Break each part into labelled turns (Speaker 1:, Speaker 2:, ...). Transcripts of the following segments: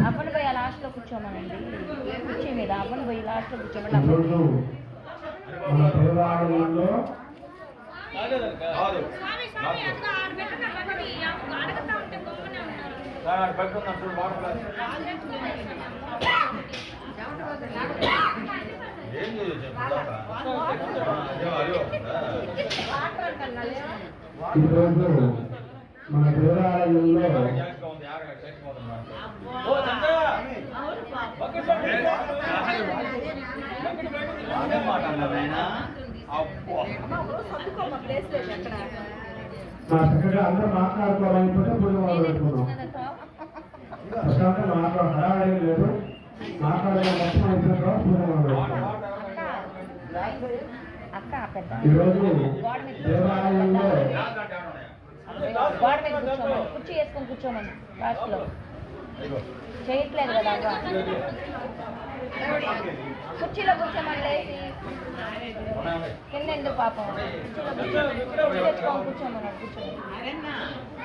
Speaker 1: అప్పని పోయి లాస్ట్ లో కూర్చోమనండి కుర్చీ మీద అప్పని పోయి లాస్ట్ లో కూర్చోమనండి
Speaker 2: మన దేవాలయంలో చక్కగా అందరూ మాట్లాడుకోవాలనుకుంటే పూజ మొదలు పెట్టుకున్నాం. ప్రశాంతంగా హడావడి లేదు, మాట్లాడే మొత్తం అయిపోయిన తర్వాత పూజ మొదలు పెట్టుకున్నాం. ఈరోజు దేవాలయంలో
Speaker 1: కుర్చీ వేసుకొని కూర్చోమని లాస్ట్ లో చేయట్లేదు కదా కుర్చీలో కూర్చోమని లేచి కింద ఎందుకు పాపం కుర్చీలో తెచ్చుకొని కూర్చోమన్నాడు కూర్చోమని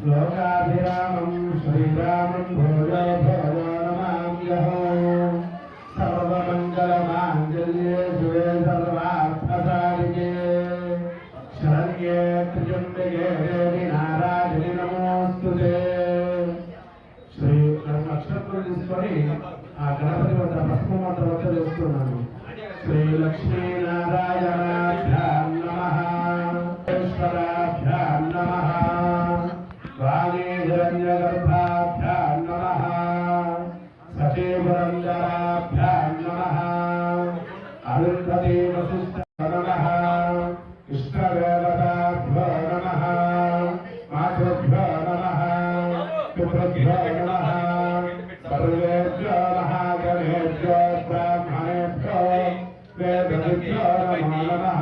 Speaker 1: లోకాభిరామం శ్రీరామం భోజో భోజో నమామ్యహో సర్వమంగళమాంగళ్యే శివే సర్వార్థసాధికే శరణ్యే త్ర్యంబకే దేవి నారాయణి నమోస్తుతే. శ్రీ నక్షత్రం తీసుకొని ఆ గణపతి వద్ద పసుపు మంత్ర వద్ద చేస్తున్నాను. శ్రీ లక్ష్మీనారాయణాభ్యాం నమః, ఈశ్వరాభ్యాం నమః, హిరణ్యగర్భాభ్యాం నమః, సచీవరంజరాభ్యాం నమః, అరుంధతీ వశిష్ఠ నమః, ఇష్టదేవతాభ్యో నమః, మాతృభ్యో నమః, పితృభ్యో నమః, సర్వేభ్యో మహాగణేభ్యో బ్రాహ్మణేభ్యో వేదవిభ్యో నమో నమః.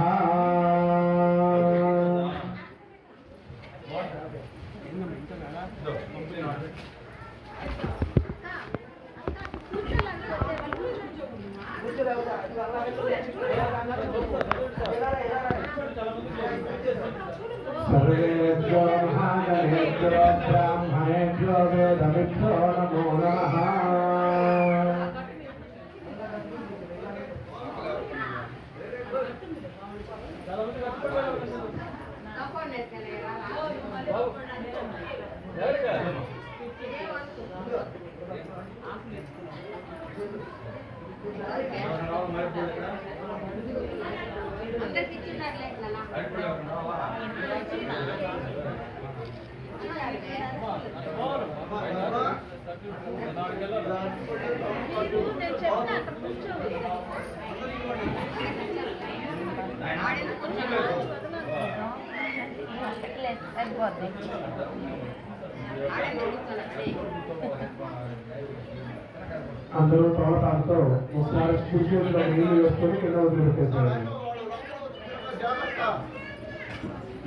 Speaker 1: सर्वेभ्यो महागणेभ्यो ब्राह्मणेभ्यो वेदविभ्यो नमो नमः.
Speaker 2: అందరూ తోలతాలతో ఒకసారి కూర్చోలో నీళ్లు వేసుకొని కింద వదిలిపెట్టేశారు.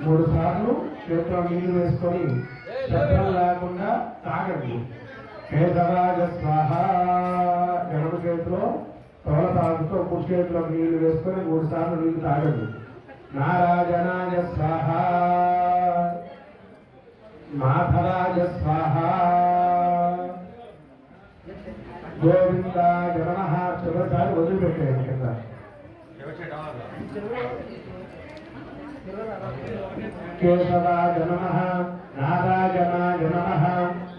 Speaker 2: 3 సార్లు చేతిలో నీళ్లు వేసుకొని శబ్దం లేకుండా తాగండి. కేశవాజ స్వాహ. ఎడమ చేతిలో తోలతాలతో కుడి చేతిలో నీళ్లు వేసుకొని 3 సార్లు నీళ్లు తాగండి. నారాయణాయ స్వాహ, మాధవాయ స్వాహ, గోవిందాయ నమః. చివరిసారి వదిలిపెట్టేయండి కింద. కేశవాయ నమః, నారాయణాయ నమః,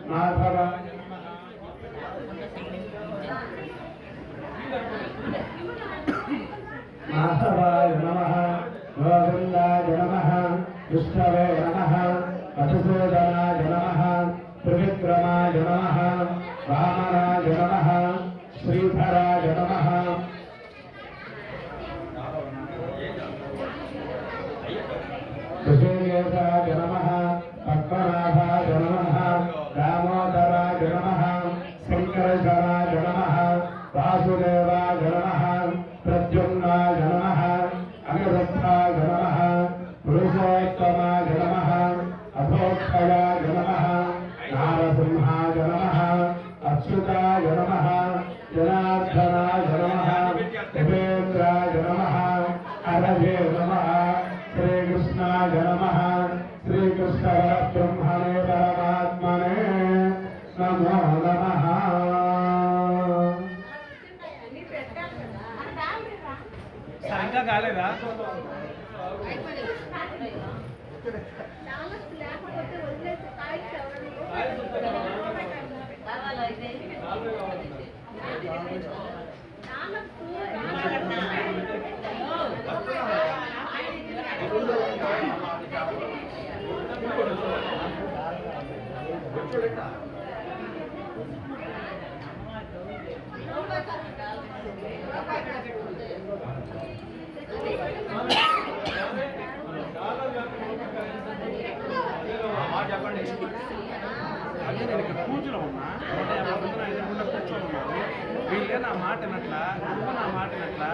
Speaker 2: మాధవ మాధవాయ నమః, గోవిందాయ నమః, విష్ణవే నమః, మధుసూదనాయ నమః, త్రివిక్రమాయ నమః, వామనాయ నమః, శ్రీధరాయ నమః. ఋషికేశాయ నమః, పద్మనాభాయ నమః, దామోదరాయ నమః, శంకరశరాయ నమః, వాసుదేవాయ నమః, ప్రద్యుమ్నాయ నమః, అనిరుద్ధాయ నమః, పురుషోత్తమాయ నమః, అధోక్షయాయ నమః, నారసింహాయ నమః, అచ్యుతాయ నమః, జనార్దనాయ నమః, ఉపేంద్రాయ నమః, హరయే నమః, శ్రీకృష్ణాయ నమః, శ్రీకృష్ణ బ్రహ్మణే పరమాత్మనే నమో నమః.
Speaker 3: ఇంకా కాలేదా? చెప్పండి. అదే నేను ఇక్కడ కూర్చుని ఉన్నా, 150 ఎదురుకుండా కూర్చొని ఉన్నాను. వీళ్ళే నా మాట వినట్లా, నువ్వు నా మాట వినట్లా.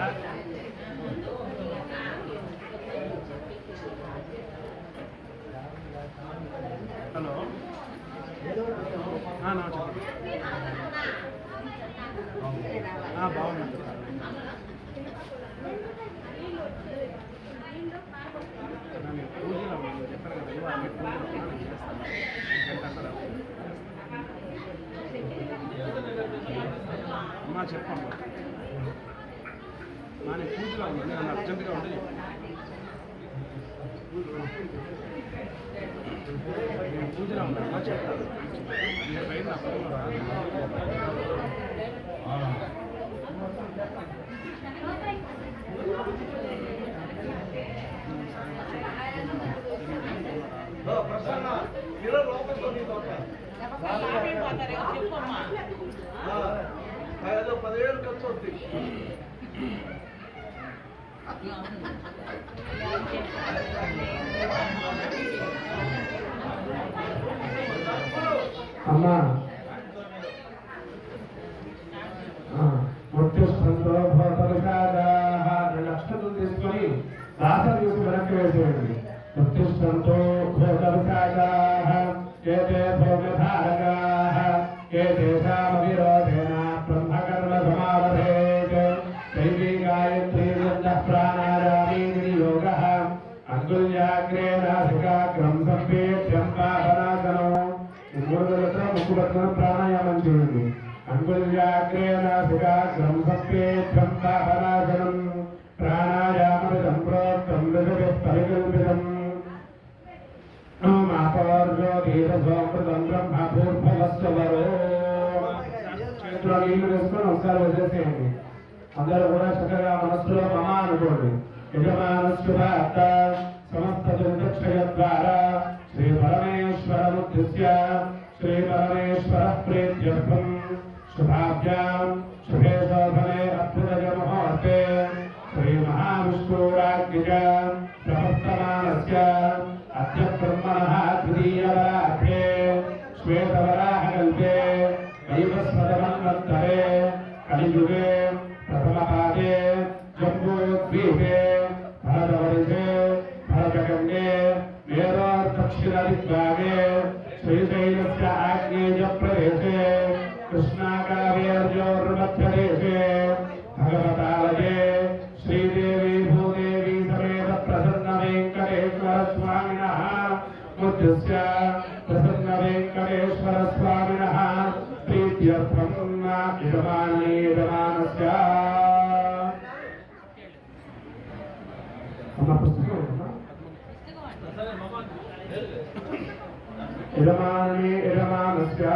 Speaker 3: హలో, చెప్పండి. బాగున్నాను. పూజలో చెప్పారు కదా, అన్ని పూజలు చేస్తాను. అమ్మా చెప్పమ్మా, నేను పూజలో ఉన్నాను, నన్ను అర్జెంటుగా ఉండి నేను పూజలో ఉన్నాను. అమ్మా చెప్తాను, నేను బయట నా పనులు రా.
Speaker 4: ప్రసన్న మీరు లోపలితో ఏదో 10,000 ఖర్చు అవుతుంది.
Speaker 2: అమ్మా ముఖ్యస్థంతో భోతరుషాదాః 2 లక్షలు తీసుకొని దాసరి చూసి వెనక్కి వేసేయండి. ముఖ్యస్థంతో భోతరుషాదాః కేతే భోగధారకాః కేతేషామవిరోధేన బ్రహ్మకర్మ సమారభేత్. దైవీ గాయత్రీ ప్రాణాయామీ యోగః అంగుళ్యాగ్రే నాసికాగ్రం సంవేద్యం పాపనాశనం. ఇంగుళులతో ముక్కు పట్టుకొని ప్రాణాయామం చేయండి. అంగుళ్యాగ్రే నాసికాగ్రం సంవేద్యం పాపనాశనం. ప్రాణాయామ సంప్రోక్తం పరికల్ప పూర్భవస్వరో చేతిలో నీళ్లు వేసుకొని ఒకసారి వదిలేసేయండి. అందరూ కూడా చక్కగా మనస్సులో మమ అనుకోండి. యజమానస్సుభాత సమస్త దుర్దక్షయ ద్వారా శ్రీ పరమేశ్వరముద్దిశ్య శ్రీ పరమేశ్వర ప్రీత్యర్థం శుభాభ్యాం శుభే శోభనే అద్భుతయ ముహూర్తే శ్రీ మహావిష్ణురాజ్ఞ ప్రవర్తమానస్య అద్య బ్రహ్మణః ద్వితీయవరాహ్యే శ్వేతవరాహకల్పే వైవస్వతమన్వంతరే కలియుగే ప్రథమపాదే జంబూద్వీపే భరతవర్షే భరతగంగే మేరోర్దక్షిణదిగ్భాగే శ్రీశైలస్య ఆగ్నేయ ప్రదేశే కృష్ణాకావేర్యోర్మధ్యదేశే భగవతాలయే శ్రీదేవి భూదేవి సమేత ప్రసన్న వెంకటేశ్వర స్వామినః ముద్యస్య ప్రసన్న వెంకటేశ్వర స్వామినః ప్రీత్యర్థం యజమానస్య అమ్మ పుస్తకం యజమానస్య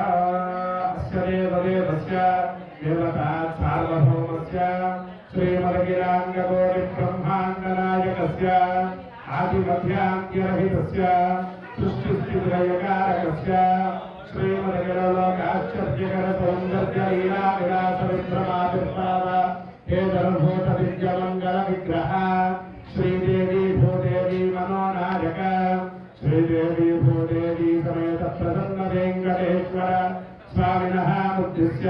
Speaker 2: అస్య దేవదేవస్య దేవతాత్ సార్వభౌమస్య శ్రీమద్గిరాంగకోటి బ్రహ్మాండనాయకస్య ఆదిమధ్యాంత్యరహితస్య సృష్టిస్థితిలయకారకస్య శ్రీమద్గిరలోకాశ్చర్యకర సౌందర్య లీలా విలాస విభ్రమావిర్భావ హేతరభూత దివ్యమంగళ విగ్రహ శ్రీదేవి భూదేవి మనోనాయక శ్రీదేవి భూదేవి సమేత ప్రసన్న వెంకటేశ్వర స్వామినః ఉద్దిశ్య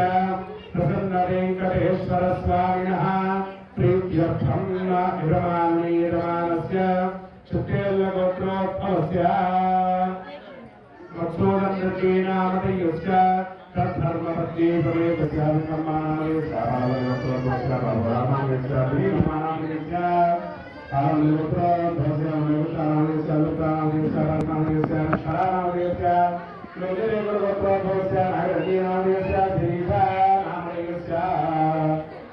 Speaker 2: ప్రసన్న వెంకటేశ్వర స్వామినః ప్రీత్యర్థం యజమానస్య క్షత్రియగోత్రోద్భవస్య మత్సూదనృతీనామధేయస్య తద్ధర్మపత్నీ సమేతస్య వికర్మాణామేస్య బాలగోత్రోద్భవస్య బాలరామామేస్య భీమానామేస్య కాలగోత్రోద్భవస్య మేవతానామేస్య లుతానామేస్య రత్నామేస్య నక్షరానామేస్య లోకేగోత్రోద్భవస్య నాగరతీనామేస్య శ్రీశానామేస్య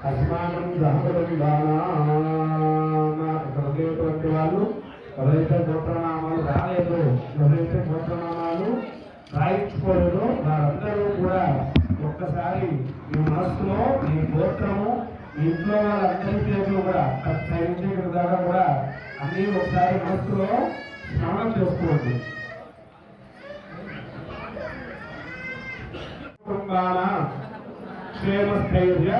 Speaker 2: అస్మాకం సహకరించాలన్నటువంటి వాళ్ళు ఎవరైతే గోత్రనామాలు రాలేదు, ఎవరైతే గోత్రనామాలు రాయించుకోలేదో వారందరూ కూడా ఒక్కసారి మీ మనస్సులో మీ గోత్రము మీ ఇంట్లో వాళ్ళందరి పేర్లు కూడా సైనిక దాకా కూడా అన్ని ఒకసారి మనస్సులో స్నానం చేసుకోండి. కుటుంబాన క్షేమస్థైర్య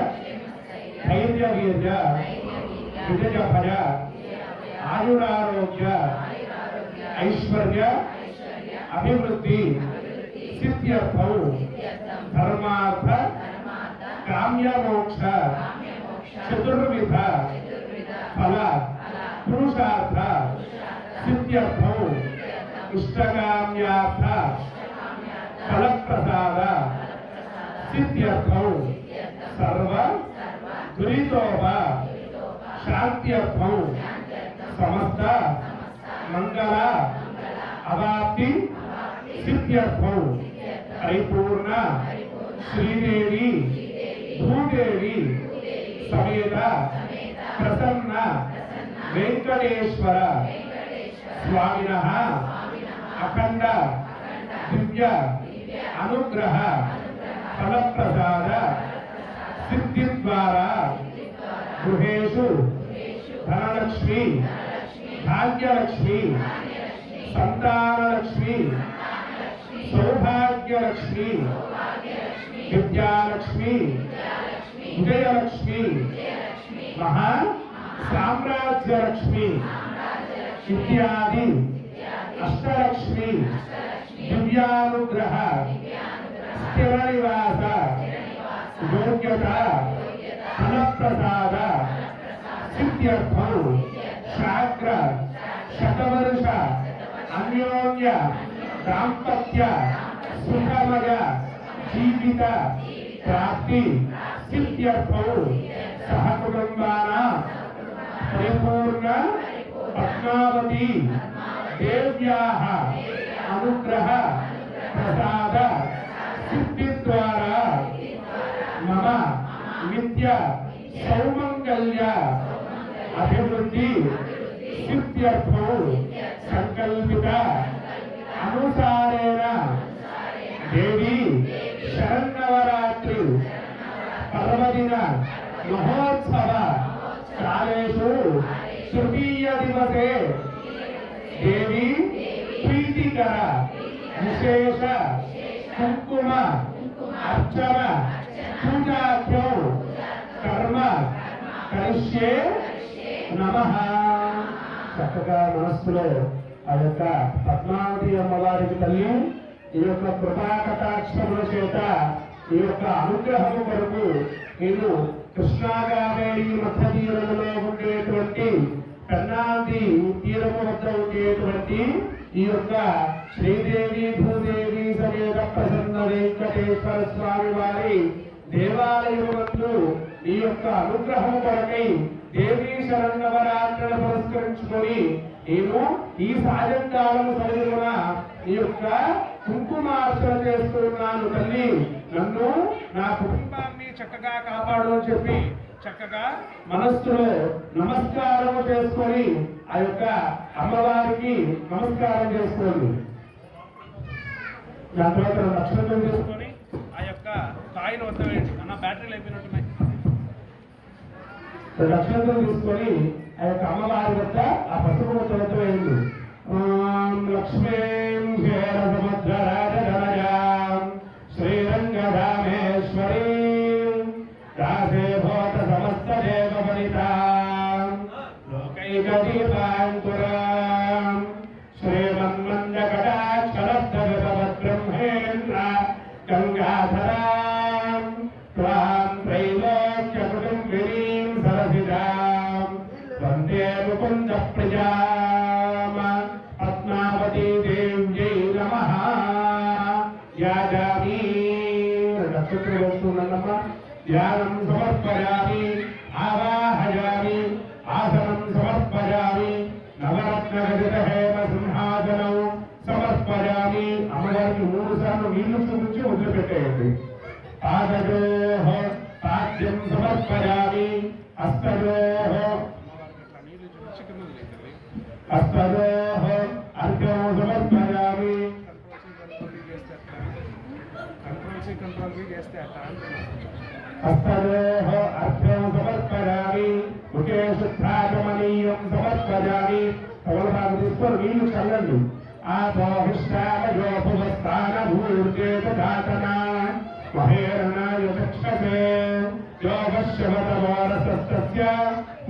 Speaker 2: ధైర్య వీర్య విజయ భయ ఆయురారోగ్య ఐశ్వర్య అభివృద్ధి సిద్ధ్యర్థం ధర్మార్థ కామ్యమోక్ష చతుర్విధ ఫల పురుషార్థ సిద్ధ్యర్థం ఇష్టకామ్యార్థ ఫలప్రసాద సిద్ధ్యర్థం సర్వ దురితోప శాంత్యర్థం సమస్త మంగళ అవాప్తి సిద్ధ్యర్థం పరిపూర్ణ శ్రీదేవి భూదేవి సమేత ప్రసన్న వెంకటేశ్వర స్వామినః అఖండ దివ్య అనుగ్రహ ఫలప్రసాద సిద్ధి ద్వారా గృహేషు ధనలక్ష్మి భాగ్యలక్ష్మి సంతానలక్ష్మి సౌభాగ్యలక్ష్మి విద్యాలక్ష్మి విజయలక్ష్మి మహా సామ్రాజ్యలక్ష్మి ఇత్యాది అష్టలక్ష్మి దివ్యానుగ్రహ స్థిర నివాస యోగ్యత ఫలప్రసాద సిద్ధ్యర్థం శాగ్ర శతవర్ష అన్యోన్య దాంపత్య సుఖమయ జీవిత ప్రాప్తి సిద్ధ్యర్థం సహకుటుంబాన పరిపూర్ణ పద్మావతి దేవ్యాః అనుగ్రహ ప్రసాద సిద్ధి ద్వారా మమ నిత్య సౌమంగళ్య అభివృద్ధి సిద్ధ్యర్థం సంకల్పిత అనుసారేణ దేవి శరన్నవరాత్రి పర్వదిన మహోత్సవ కాలేషు తృతీయ దివసే దేవి ప్రీతికర విశేష కుంకుమ అర్చన పూజాఖ్యో కర్మ కరిష్యే నమః. చక్కగా మనస్సులో ఆ యొక్క పద్మావతి అమ్మవారికి తల్లి ఈ యొక్క కృపాకటాక్షముల చేత ఈ యొక్క అనుగ్రహము కొరకు నేను కృష్ణాగావేరి మధ్య తీరములో ఉండేటువంటి పెన్నాది తీరము వద్ద ఉండేటువంటి ఈ యొక్క శ్రీదేవి భూదేవి సమేత ప్రసన్న వెంకటేశ్వర స్వామి వారి దేవాలయమునందు ఈ యొక్క అనుగ్రహం కొరకై దేవీ శరన్నవరాత్రులు పురస్కరించుకొని నేను ఈ సాయంకాలం సమయమున ఈ యొక్క కుంకుమార్చన చేస్తున్నాను. తల్లి నన్ను నా కుటుంబాన్ని చక్కగా కాపాడు అని చెప్పి చక్కగా మనస్సులో నమస్కారం చేసుకొని ఆ యొక్క అమ్మవారికి నమస్కారం చేసుకోండి. దాని తర్వాత నక్షత్రం చేసుకొని
Speaker 3: ఆ యొక్క కాయిన్ వద్ద వేయండి. అన్న బ్యాటరీలు అయిపోయినట్టున్నాయి.
Speaker 2: నక్షత్రం తీసుకొని ఆ యొక్క అమ్మవారి వద్ద ఆ పసుపు వద్ద వేయండి. లక్ష్మీం క్షీరసముద్రరాజధనజాం శ్రీరంగరామేశ్వరీ దాసే భూత సమస్త దేవ ఫలితాం లోకైకదీపాంకురాం శ్రీమన్మందకటాక్షరబ్రహ్మేంద్ర గంగాధరాం త్వాం త్రైలోక్య కుటుంబినీం సరసిజాం వందే ముకుంద ప్రియాం పద్మావతీ దేవ్యై నమః. యాజామి నక్షత్రం వేస్తున్నానమ్మా. ధ్యానం సమర్పయామి ఆవాహయామి ఆసనం సమర్పయామి నవరత్నగదిత హేమ సింహాసనం సమర్పయామి. అమ్మగారికి 3 సార్లు నీళ్లు చూపించి వదిలిపెట్టేయండి. పాదయోః పాద్యం సమర్పయామి హస్తయోః హస్తయోః అర్ఘ్యం సమర్పయామి.
Speaker 3: కంట్రోల్ బి చేస్తే అట్లా
Speaker 2: హస్తయోః అర్ఘ్యం సమర్పయామి. ముఖే శుద్ధాగమనీయం సమర్పయామి. కమలపాకు తీసుకొని నీళ్లు చల్లండి. ఆపోహిష్టామయోపువస్థానభూర్జేతదాతన మహేరణాయ దక్షతే యోగశ్యవతమోరసస్తస్య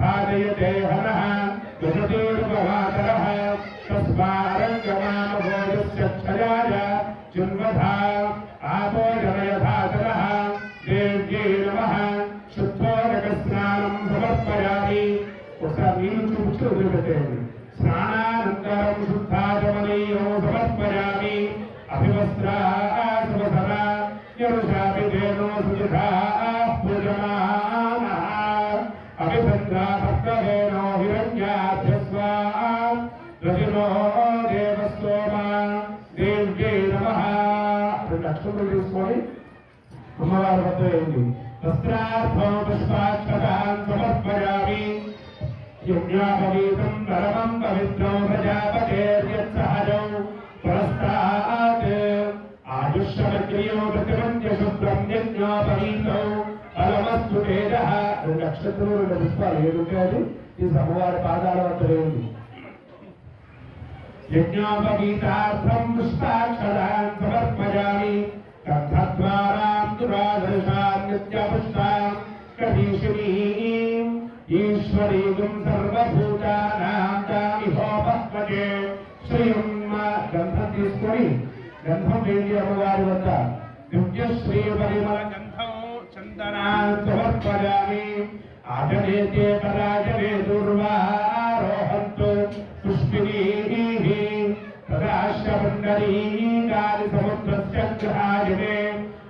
Speaker 2: పాదయతే హనః దుషతీర్భవాతరః తస్మారంగమామభోజస్య క్షయాయ జన్మధా ఆపోజనయధాతరః దేవ్యై నమః. శుద్ధోదకస్నానం సమర్పయామి. ఒకసారి నీళ్లు చూపించి వదిలిపెట్టేయండి. స్నానానంతరం శుద్ధాచమనీయం సమర్పయామి. అభివస్త్రాసవసన యరుషాభిధేనో సుజుషా పూజమానః అభిసంధ్రాభక్తహేనో హిరణ్యాభ్యస్వా రజినో దేవస్తోమా దేవ్యై నమః. 2 అక్షంతలు తీసుకొని అమ్మవారి వద్ద వేయండి. వస్త్రార్థం పుష్పాక్షతాన్ సమర్పయామి. యజ్ఞాపవీతం పరమం పవిత్రం ప్రజాపతేర్యత్సహజం పురస్తాత్ ఆయుష్యమగ్రియో ప్రతిమంత్య శుభ్రం యజ్ఞాపవీతం ఫలమస్తు తేజః. 2 నక్షత్రాలు 2 పుష్పాలు ఏడుంటాయి. ఈ అమ్మవారి పాదాల వద్ద వేయండి. యజ్ఞాపవీతార్థం పుష్పాక్షతాన్ సమర్పయామి. గంధద్వారాం దురాదర్శాన్ నిత్యపుష్పాం కవీశినీం ఈశ్వరీం సర్వభూతానాం దామిహోపహ్వతే. శ్రీం గంధం తీసుకొని గంధం వేడి అమ్మవారి వద్ద దివ్యశ్రీ పరిమళ
Speaker 3: గంధం
Speaker 2: చందనాన్ సమర్పయామి. ఆజనేతే పరాజనే దుర్వారోహంతు పుష్పినీః తదాశ్రమండరీకాని సముద్రస్య గ్రహాయనే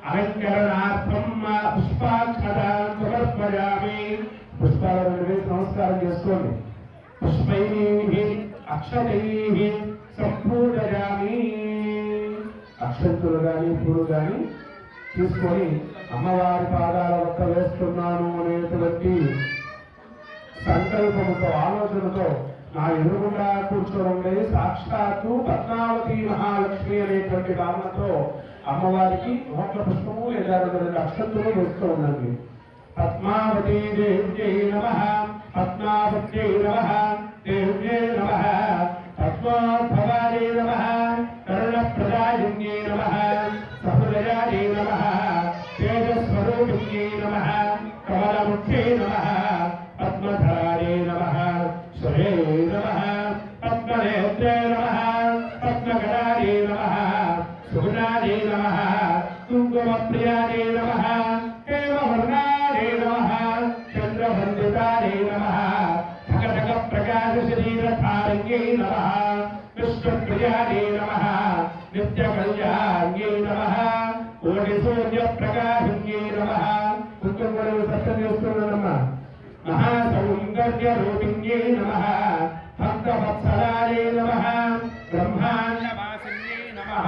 Speaker 2: అలంకరణార్థం పుష్పాక్షతాన్ సమర్పయామి. పుష్పాలను వేసి నమస్కారం చేసుకోండి. పుష్పైః అక్షతైః సంపూజయామి. అక్షంతులు కానీ పూలు కానీ తీసుకొని అమ్మవారి పాదాల వద్ద వేస్తున్నాను అనేటువంటి సంకల్పముతో ఆలోచనతో నా ఎదురుగుండా కూర్చోండి సాక్షాత్తు పద్మావతి మహాలక్ష్మి అనేటువంటి భావనతో అమ్మవారికి నోట్ల పుష్పము లేదా 2 అక్షంతులు వేస్తూ ఉండండి. పద్మావతి దేవ్యై నమః, పద్మావత్యై నమః, దేవ్యై నమః, పద్మోద్భవాయై నమః, కరుణప్రదాయిన్యై నమః, సహృదయాయై నమః, తేజస్వరూపిణ్యై నమః, కమలముఖ్యై నమః, పద్మధరాయై నమః, సురే నమః, పద్మనేత్రే నమః, పద్మగణాయై నమః, సుగుణాయై నమః, కుంకుమప్రియాయై నమః, హేమవర్ణాయై నమః, చంద్రవందితాయై నమః, ధగధగ ప్రకాశశరీరధారిణ్యై నమః, విష్ణుప్రియాయై నమః, నిత్యకళ్యాణ్యై నమః, కోటిసూర్యప్రకాశిన్యై నమః. కుంకుమలు సత్యం చేస్తున్నానమ్మా. మహాసౌందర్యరూపిణ్యై నమః, భక్తవత్సలాయై నమః, బ్రహ్మాండవాసిన్యై నమః,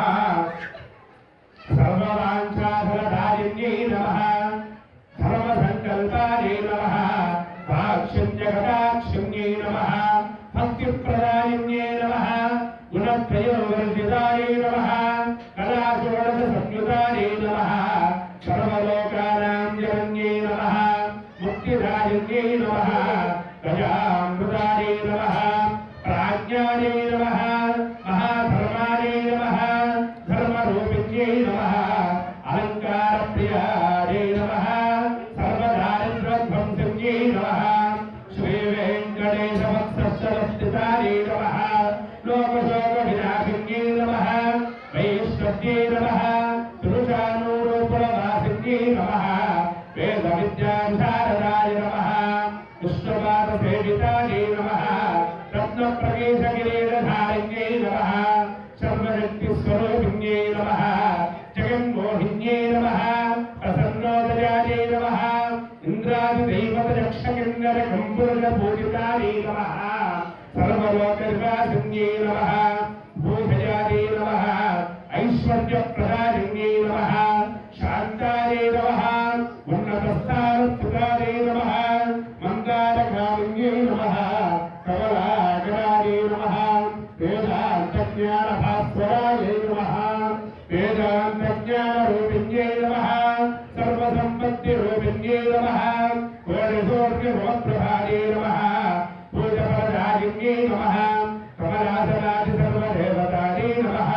Speaker 2: సర్వవాంఛాఫలదాయిన్యై నమః, ధర్మసంకల్పాయై నమః, దాక్షిణ్యకటాక్షిణ్యై నమః, భక్తిప్రదాయిన్యై నమః, గుణత్రయోవర్జితాయై నమః, కళాషోడశసంయుతాయై నమః, సర్వలోకానాం జనన్యై నమః, ముక్తిదాయిన్యై నమః, గజామృతాయై నమః, ప్రాజ్ఞాయై నమః, మహాధర్మాయై నమః, ధర్మరూపిణ్యై నమః, అలంకారప్రియాయై నమః, సర్వదారిద్ర్యధ్వంసిన్యై నమః, శ్రీవేంకటేశవత్సస్థలస్థితాయై నమః, లోకశోకవినాశిన్యై నమః, వైష్ణవ్యై నమః, పురుషానురూపురవాసిన్యై నమః, వేదవిద్యాధారదాయ నమః, విష్ణుపాదసేవితాయై నమః, రత్నప్రకేశకిరీటధారిణ్యై నమః, సర్వశక్తిస్వరూపిణ్యై నమః, జగన్మోహిన్యై నమః, ప్రసన్నోదయాయై నమః, ఇంద్రాదిదైవతరక్షకిన్నరకంపురుషపూజితాయై నమః, సర్వలోకనివాసిన్యై నమః, భూషయాయై నమః, ఐశ్వర్యప్రదాయిన్యై నమః, శాంతాయై నమః, ఉన్నతస్థానస్థితాయై నమః, మందారకామిన్యై నమః, కమలాకరాయై నమః, వేదాంతజ్ఞానభాస్వరాయై నమః, వేదాంతజ్ఞానరూపిణ్యై నమః, సర్వసంపత్తిరూపిణ్యై నమః, కోటిసూర్యమప్రభాయై నమః, పూజపరదాయిన్యై నమః, కమలాసనాది సర్వదేవతాయై నమః,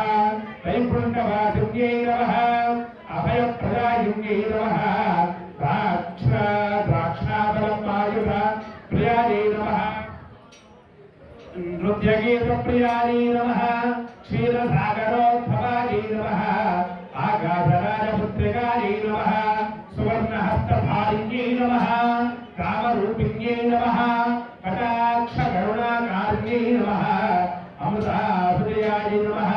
Speaker 2: వైకుంఠవాసిన్యై నమః, అభయప్రదాయిన్యై నమః, ద్రాక్షాఫలమాయుధ ప్రియాయై నమః, నృత్యగీతప్రియాయై నమః, క్షీరసాగరోద్భవాయై నమః, ఆకాశరాజపుత్రికాయై నమః, సువర్ణహస్తధారిణ్యై నమః, కామరూపిణ్యై నమః, కటాక్షకరుణాకారిణ్యై నమః, అమృతాసుజయాయై నమః,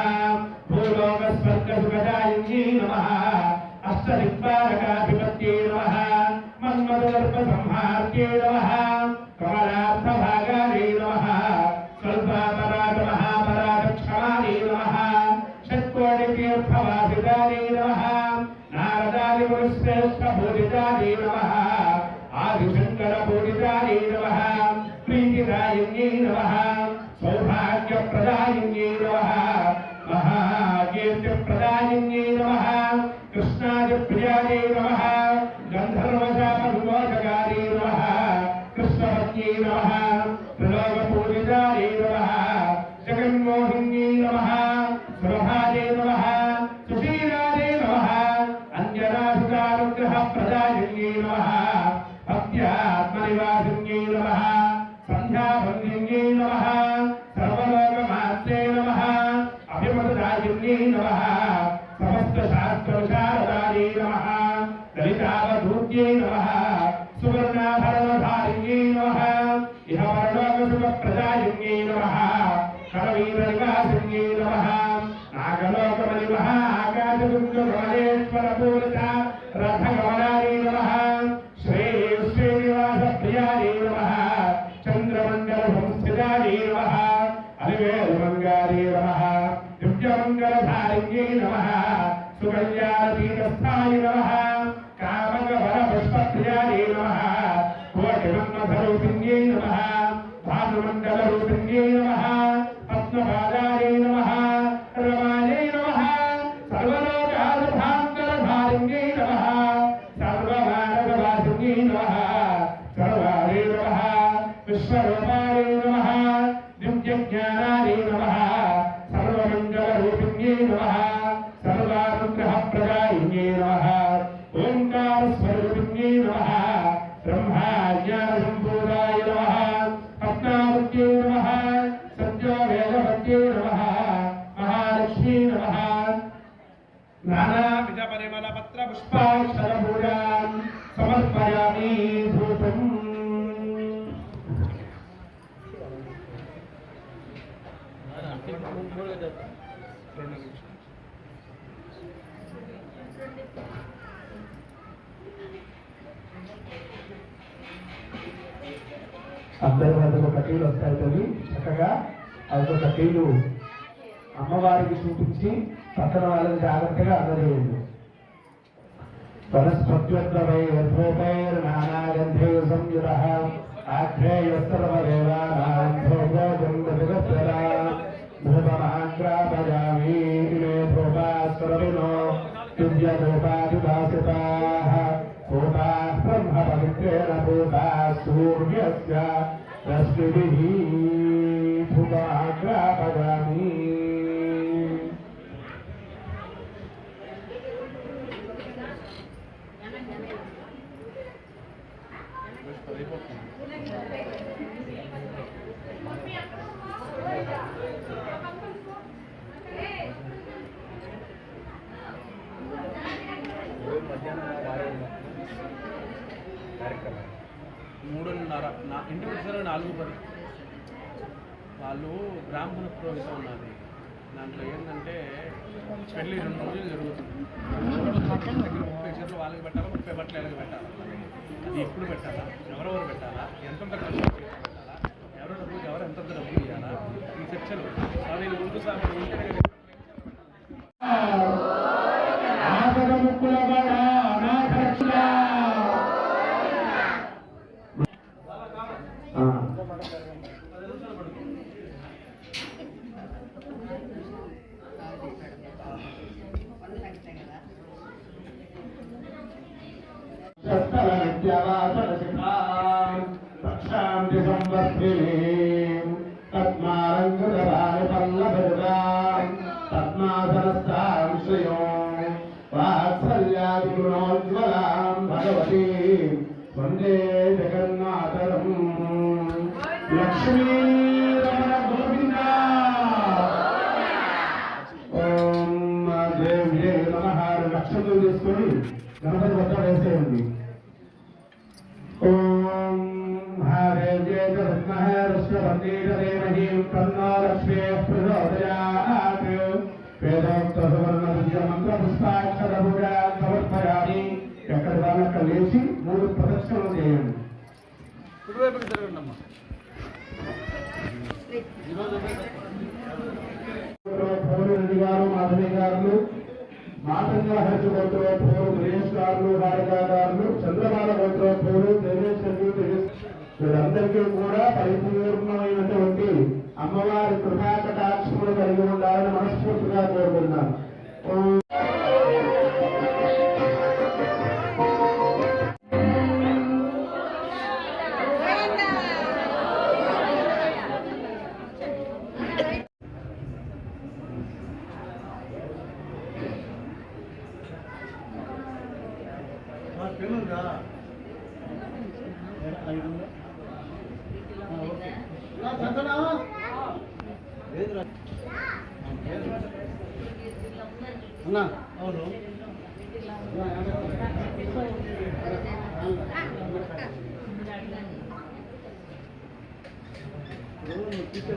Speaker 2: భూలోకస్వర్గసుఖదాయిన్యై నమః, అష్టదిక్పాలకాధిపత్యై నమః, మన్మథదర్పసంహార్త్యై నమః, కమలార్థభాగాయై నమః, స్వల్పాపరాధ మహాపరాధక్షమాయై నమః, షట్కోటితీర్థవాసితాయై నమః, నారదాదిమునిశ్రేష్ఠభూషితాయై నమః, ఆదిశంకరపూజితాయై నమః, ప్రీతిదాయిన్యై నమః, సౌభాగ్యప్రదాయిన్యై నమః, మహాకీర్తిప్రదాయిన్యై నమః, కృష్ణాదిప్రియాయై నమః, గంధర్వశాపవిమోచకాయై నమః, కృష్ణపత్యై నమః, త్రిలోకపూజితాయై నమః, జగన్మోహిన్యై నమః, సురభాయై నమః, సుశీలాయై నమః, అంజనాసుతానుగ్రహప్రదాయిన్యై నమః, భక్త్యాత్మనివాసిన్యై నమః, సంధ్యావందిన్యై నమః, సర్వలోకమాత్రే నమః, అభిమతదాయిన్యై నమః, సమస్తశాస్త్రవిశారదాయై నమః, దళితావధూత్యై నమః, సువర్ణాభరణధారిణ్యై నమః, ఇహ పరలోకసుఖప్రదాయిన్యై నమః, కరవీరనివాసిన్యై నమః, నాగలోకమణిమః, ఆకాశగుంజకమలేశ్వరపూరిత రథగమనాయై నమః, శ్రీనివాసప్రియాయై నమః, చంద్రమండలసంస్థితాయై నమః, అలివేలుమంగాయై నమః, దివ్యమంగళధారిణ్యై నమః, సుకల్యాణపీఠస్థాయై నమః, కామకవరపుష్పప్రియాయై నమః, కోటిమన్మథరూపిణ్యై నమః, భానుమండలరూపిణ్యై నమః పద్మపాదాయై నమః రమాయై నమః సర్వలోకాసుభాంకరధారిణ్యై నమః సర్వమానసవాసిన్యై నమః సర్వాయై నమః విశ్వరూపాయై నమః దివ్యజ్ఞానాయై నమః సర్వమంగళరూపిణ్యై నమః సర్వానుగ్రహప్రదాయిన్యై నమః ఓంకారస్వరూపిణ్యై నమః బ్రహ్మాజ్ఞానసంపూర్ణాయ నమః పద్మావత్యై నమః సత్యవేదవత్యై నమః మహాలక్ష్మీ నమః
Speaker 3: నానావిధ పరిమళ పత్ర
Speaker 2: పుష్పాక్షరపూజాం సమర్పయామి ధూపం. అందరి వద్దకు కటీలు వస్తాయి తల్లి. చక్కగా అదొక కటీలు అమ్మవారికి చూపించి పక్కన వాళ్ళని జాగ్రత్తగా అందజేయండి. వనస్పత్యద్వైర్నానాగంధే సంయురః ఆగ్నేయసర్వదేవానాం భోగోజం జగత్ప్రదా ధృతమాగ్రాపయామి ఇమే భోగాస్వరవినో దివ్యరూపాదిభాసితాః భూతాః బ్రహ్మపవిత్రేణ భూతాః సూర్యస్య రశ్మిభిః ధృతమాగ్రాపయామి.
Speaker 3: మూడున్నర నా ఇంటికి వచ్చారు 4:10. వాళ్ళు బ్రాహ్మణ పురోహితం ఉన్నది. దాంట్లో ఏంటంటే పెళ్ళి 2 రోజులు జరుగుతుంది. 30 చీరలు వాళ్ళకి పెట్టాలా, 30 బట్టలు ఎలాగ పెట్టాలా, అది ఎప్పుడు పెట్టాలా, ఎవరెవరు పెట్టాలా, ఎంతంత ఖర్చు పెట్టాలా, ఎవరు డబ్బులు ఎవరు ఎంతంత డబ్బులు ఇవ్వాలా, ఈ చర్చలు నేను ముందు సార్ రక్షాంతి సంవర్ధినీం పద్మారంగదరాయ పల్లభజాం పద్మాసనస్థాం శ్రియోం వాత్సల్యాది గుణోజ్వలాం భగవతీం వందే జగన్నాథరం. లక్ష్మీ రమణ గోవింద. ఓం దేవ్యై నమః. లక్షలు తీసుకొని గణపతి వద్ద వేసేయండి. ఓం మహాదేవ్యై విద్మహే ఋష్యవల్లీదేవహీ తన్నో లక్ష్మీః ప్రచోదయాత్. వేదోక్త సువర్ణ దివ్య మంత్ర పుష్పాక్షరపూజాం సమర్పయామి. ఎక్కడ వాళ్ళక్కడ లేచి 3 ప్రదక్షిణలు చేయండి. కుడివైపుకి తిరగండమ్మా.
Speaker 2: రెడ్డి గారు, మాధవి గారు, మాతంగ హర్షగోత్రోద్భవులు, గణేష్ గారు, హారికా గారు, చంద్రబాల గోత్రోద్భవులు, వీరందరికీ కూడా పరిపూర్ణమైనటువంటి అమ్మవారి కృపా కటాక్షములు కలిగి ఉండాలని మనస్ఫూర్తిగా కోరుకున్నాను.
Speaker 4: పెనుందా? చందనా అన్నా అవును చుట్టూ